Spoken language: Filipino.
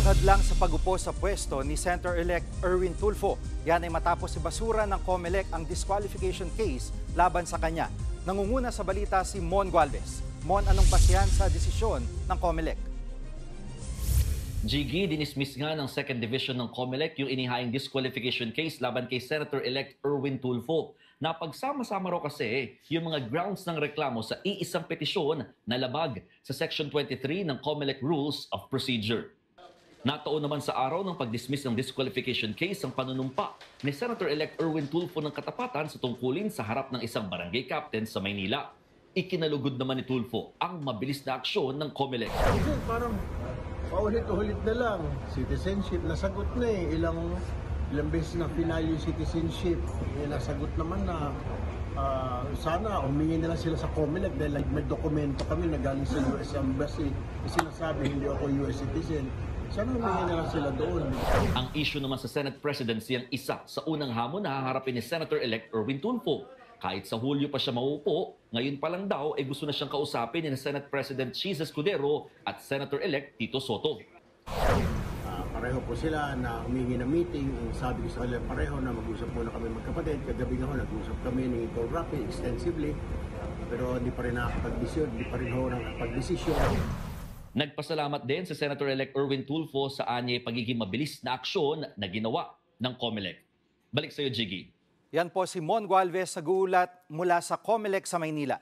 Hadlang sa pag-upo sa pwesto ni Senator-elect Erwin Tulfo. Yan ay matapos ibasura ng COMELEC ang disqualification case laban sa kanya. Nangunguna sa balita si Mon Gualvez. Mon, anong basihan sa desisyon ng COMELEC? Jiggy, dinismiss nga ng 2nd Division ng COMELEC yung inihaing disqualification case laban kay Senator-elect Erwin Tulfo. Napagsama-sama raw kasi yung mga grounds ng reklamo sa iisang petisyon na labag sa Section 23 ng COMELEC Rules of Procedure. Nataon naman sa araw ng pag-dismiss ng disqualification case ang panunumpa ni Senator-elect Erwin Tulfo ng katapatan sa tungkulin sa harap ng isang barangay captain sa Maynila. Ikinalugod naman ni Tulfo ang mabilis na aksyon ng COMELEC. Parang paulit-ulit na lang. Citizenship, nasagot na eh. Ilang beses na final yung citizenship. Nasagot naman na sana humingi nila sila sa COMELEC dahil may dokumento kami na galing sa US Embassy. Sinasabi hindi ako US citizen. Sana humingi nila sila doon. Ang issue naman sa Senate presidency ang isa sa unang hamon na haharapin ni Senator-elect Erwin Tulfo. Kahit sa Hulyo pa siya mauupo, ngayon pa lang daw ay gusto na siyang kausapin ni Senate President Cheese Escudero at Senator-elect Tito Soto. Pareho po sila na humingi na meeting. Sabi ko sa kanila pareho na mag-usap muna kami magkapatid. Kagabi nga ho, nag-usap kami ni Paul Rafi extensively. Pero hindi pa rin nakakapag-desisyon, hindi pa rin ho nakakapag-desisyon. Nagpasalamat din sa Senator-elect Erwin Tulfo sa anyay pagiging mabilis na aksyon na ginawa ng COMELEC. Balik sa iyo, Jiggy. Yan po si Mon Gualvez, nag-uulat mula sa COMELEC sa Maynila.